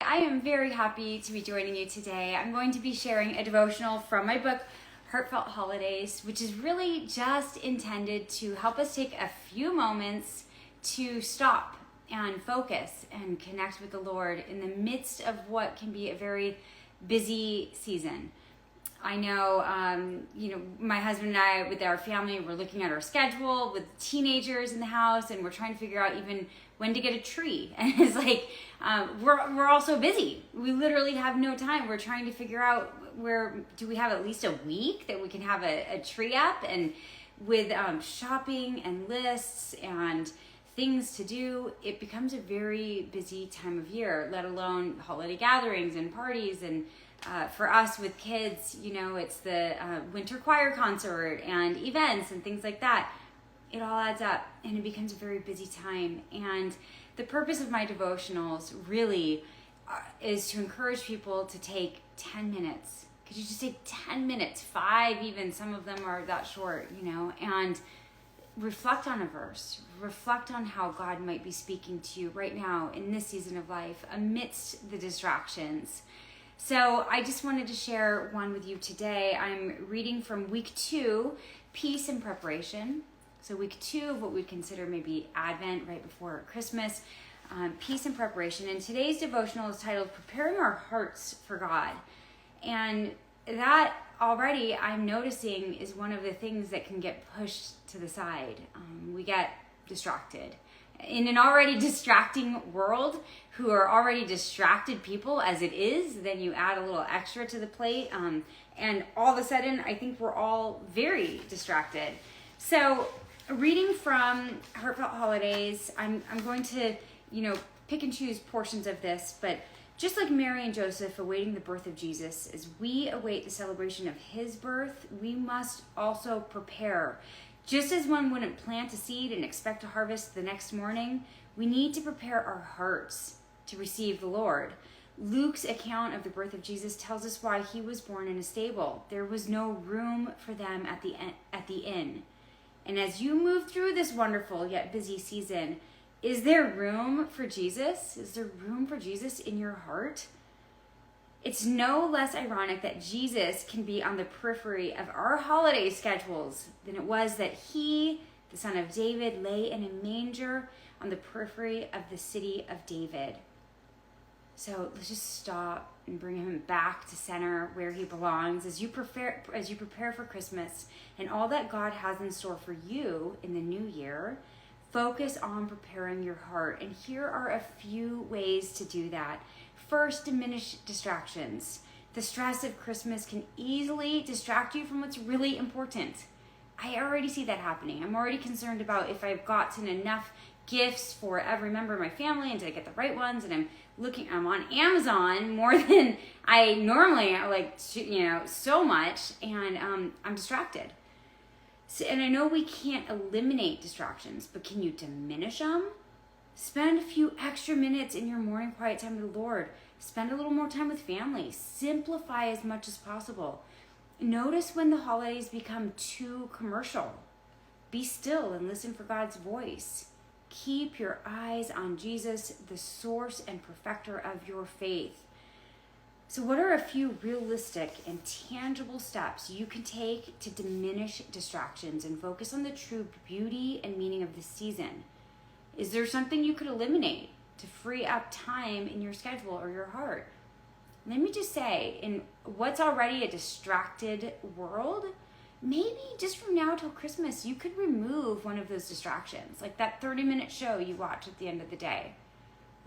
I am very happy to be joining you today. I'm going to be sharing a devotional from my book, Heartfelt Holidays, which is really just intended to help us take a few moments to stop and focus and connect with the Lord in the midst of what can be a very busy season. I know, my husband and I, with our family, we're looking at our schedule with teenagers in the house, and we're trying to figure out even when to get a tree. And it's like, we're all so busy. We literally have no time. We're trying to figure out do we have at least a week that we can have a tree up, and with shopping and lists and things to do, it becomes a very busy time of year, let alone holiday gatherings and parties. And for us with kids, it's the winter choir concert and events and things like that. It all adds up and it becomes a very busy time. And the purpose of my devotionals really is to encourage people to take 10 minutes. Could you just take 10 minutes, 5 even, some of them are that short, and reflect on a verse, reflect on how God might be speaking to you right now in this season of life amidst the distractions. So I just wanted to share one with you today. I'm reading from week 2, Peace and Preparation. So week 2 of what we'd consider maybe Advent, right before Christmas, Peace and Preparation. And today's devotional is titled Preparing Our Hearts for God. And that already I'm noticing is one of the things that can get pushed to the side. We get distracted. In an already distracting world, who are already distracted people as it is, then you add a little extra to the plate, and all of a sudden I think we're all very distracted. So reading from Heartfelt Holidays, I'm going to pick and choose portions of this, but just like Mary and Joseph awaiting the birth of Jesus, as we await the celebration of his birth, we must also prepare. Just as one wouldn't plant a seed and expect to harvest the next morning, we need to prepare our hearts to receive the Lord. Luke's account of the birth of Jesus tells us why he was born in a stable. There was no room for them at the inn. And as you move through this wonderful yet busy season, is there room for Jesus? Is there room for Jesus in your heart? It's no less ironic that Jesus can be on the periphery of our holiday schedules than it was that he, the son of David, lay in a manger on the periphery of the city of David. So let's just stop and bring him back to center where he belongs as you prepare for Christmas and all that God has in store for you in the new year. Focus on preparing your heart. And here are a few ways to do that. First, diminish distractions. The stress of Christmas can easily distract you from what's really important. I already see that happening. I'm already concerned about if I've gotten enough gifts for every member of my family and did I get the right ones, and I'm on Amazon more than I normally like, so much, and I'm distracted. So, and I know we can't eliminate distractions, but can you diminish them? Spend a few extra minutes in your morning quiet time with the Lord. Spend a little more time with family. Simplify as much as possible. Notice when the holidays become too commercial. Be still and listen for God's voice. Keep your eyes on Jesus, the source and perfecter of your faith. So what are a few realistic and tangible steps you can take to diminish distractions and focus on the true beauty and meaning of the season? Is there something you could eliminate to free up time in your schedule or your heart? Let me just say, in what's already a distracted world, maybe just from now till Christmas, you could remove one of those distractions, like that 30-minute show you watch at the end of the day.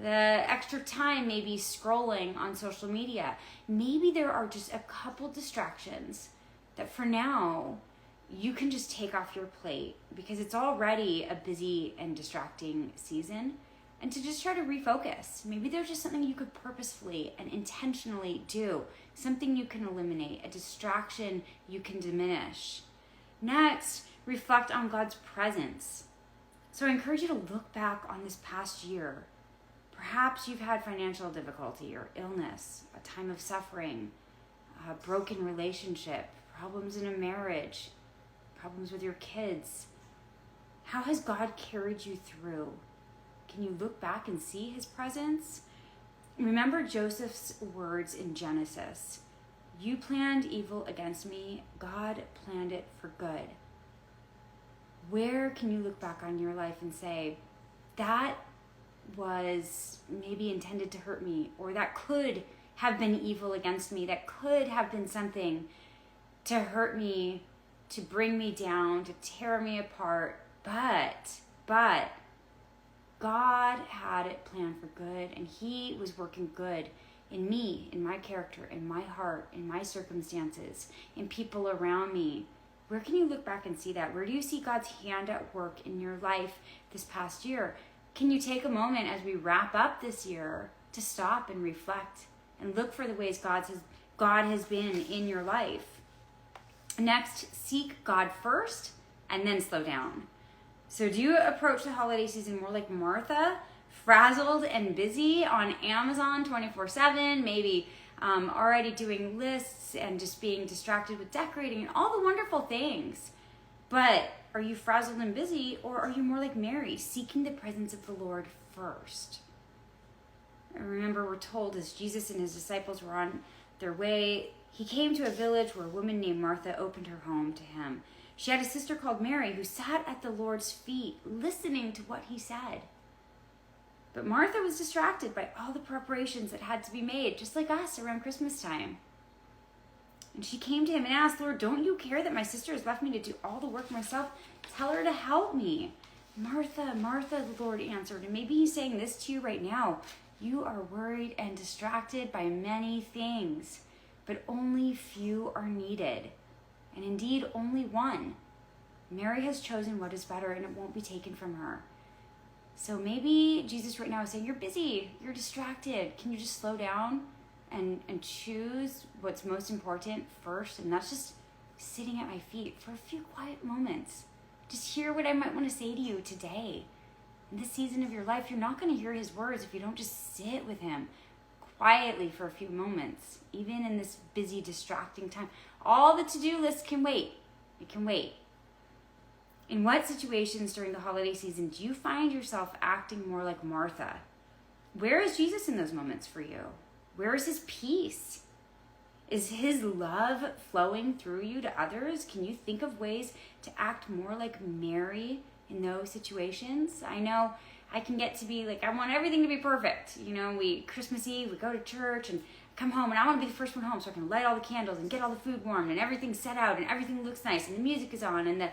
The extra time maybe scrolling on social media. Maybe there are just a couple distractions that for now you can just take off your plate because it's already a busy and distracting season, and to just try to refocus. Maybe there's just something you could purposefully and intentionally do, something you can eliminate, a distraction you can diminish. Next, reflect on God's presence. So I encourage you to look back on this past year. Perhaps you've had financial difficulty or illness, a time of suffering, a broken relationship, problems in a marriage, problems with your kids. How has God carried you through? Can you look back and see his presence? Remember Joseph's words in Genesis. You planned evil against me. God planned it for good. Where can you look back on your life and say, that was maybe intended to hurt me, or that could have been evil against me, that could have been something to hurt me, to bring me down, to tear me apart, but God had it planned for good, and he was working good in me, in my character, in my heart, in my circumstances, in people around me. Where can you look back and see that? Where do you see God's hand at work in your life this past year? Can you take a moment as we wrap up this year to stop and reflect and look for the ways God has been in your life? Next, seek God first and then slow down. So do you approach the holiday season more like Martha, frazzled and busy on Amazon 24/7, maybe already doing lists and just being distracted with decorating and all the wonderful things? But are you frazzled and busy, or are you more like Mary, seeking the presence of the Lord first? And remember, we're told as Jesus and his disciples were on their way, he came to a village where a woman named Martha opened her home to him. She had a sister called Mary who sat at the Lord's feet, listening to what he said. But Martha was distracted by all the preparations that had to be made, just like us around Christmas time. And she came to him and asked, Lord, don't you care that my sister has left me to do all the work myself? Tell her to help me. Martha, Martha, the Lord answered. And maybe he's saying this to you right now. You are worried and distracted by many things, but only few are needed. And indeed, only one. Mary has chosen what is better, and it won't be taken from her. So maybe Jesus right now is saying, you're busy, you're distracted. Can you just slow down and choose what's most important first? And that's just sitting at my feet for a few quiet moments. Just hear what I might want to say to you today. In this season of your life, you're not going to hear his words if you don't just sit with him quietly for a few moments, even in this busy, distracting time. All the to-do lists can wait. It can wait. In what situations during the holiday season do you find yourself acting more like Martha? Where is Jesus in those moments for you? Where is his peace? Is his love flowing through you to others? Can you think of ways to act more like Mary in those situations? I know I can get to be like, I want everything to be perfect. Christmas Eve, we go to church and come home, and I want to be the first one home so I can light all the candles and get all the food warm and everything's set out and everything looks nice and the music is on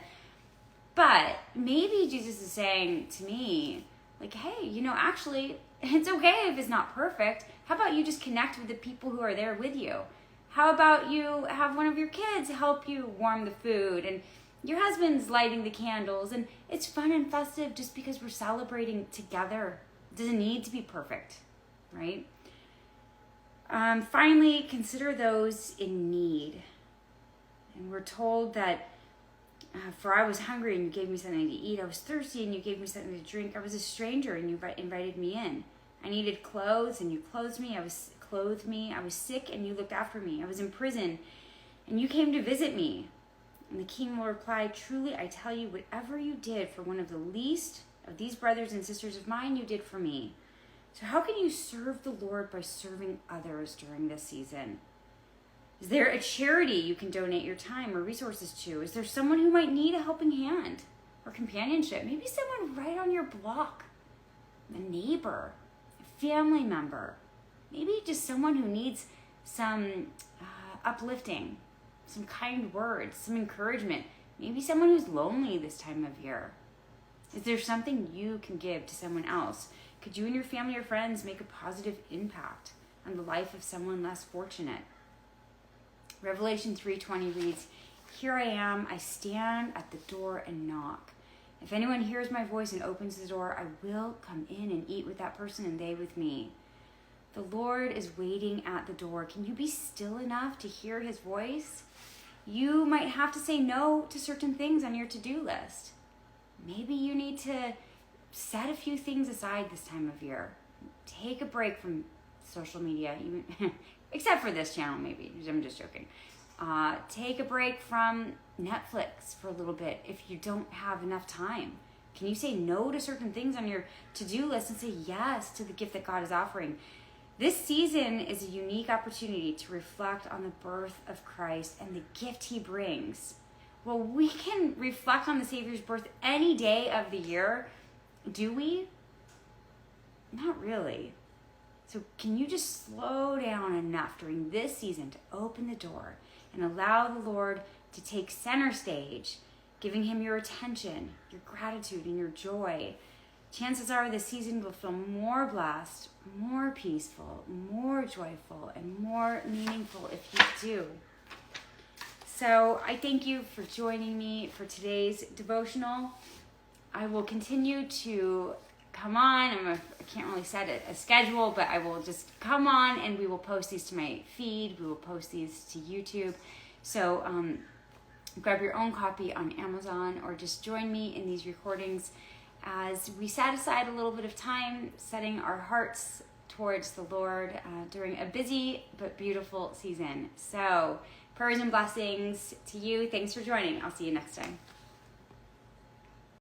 But maybe Jesus is saying to me, like, hey, actually, it's okay if it's not perfect. How about you just connect with the people who are there with you? How about you have one of your kids help you warm the food, and your husband's lighting the candles, and it's fun and festive just because we're celebrating together. It doesn't need to be perfect, right? Finally, consider those in need. And we're told that for I was hungry and you gave me something to eat. I was thirsty and you gave me something to drink. I was a stranger and you invited me in. I needed clothes and you clothed me. I was sick and you looked after me. I was in prison and you came to visit me. And the king will reply, truly, I tell you, whatever you did for one of the least of these brothers and sisters of mine, you did for me. So how can you serve the Lord by serving others during this season? Is there a charity you can donate your time or resources to? Is there someone who might need a helping hand or companionship? Maybe someone right on your block, a neighbor, a family member, maybe just someone who needs some uplifting, some kind words, some encouragement. Maybe someone who's lonely this time of year. Is there something you can give to someone else? Could you and your family or friends make a positive impact on the life of someone less fortunate? Revelation 3:20 reads, here I am, I stand at the door and knock. If anyone hears my voice and opens the door, I will come in and eat with that person and they with me. The Lord is waiting at the door. Can you be still enough to hear his voice? You might have to say no to certain things on your to-do list. Maybe you need to set a few things aside this time of year. Take a break from social media, even except for this channel, maybe. I'm just joking. Take a break from Netflix for a little bit if you don't have enough time. Can you say no to certain things on your to-do list and say yes to the gift that God is offering? This season is a unique opportunity to reflect on the birth of Christ and the gift he brings. Well, we can reflect on the Savior's birth any day of the year. Do we? Not really. So can you just slow down enough during this season to open the door and allow the Lord to take center stage, giving him your attention, your gratitude, and your joy? Chances are this season will feel more blessed, more peaceful, more joyful, and more meaningful if you do. So I thank you for joining me for today's devotional. I will continue to come on. I can't really set a schedule, but I will just come on and we will post these to my feed. We will post these to YouTube. So grab your own copy on Amazon or just join me in these recordings as we set aside a little bit of time setting our hearts towards the Lord during a busy but beautiful season. So prayers and blessings to you. Thanks for joining. I'll see you next time.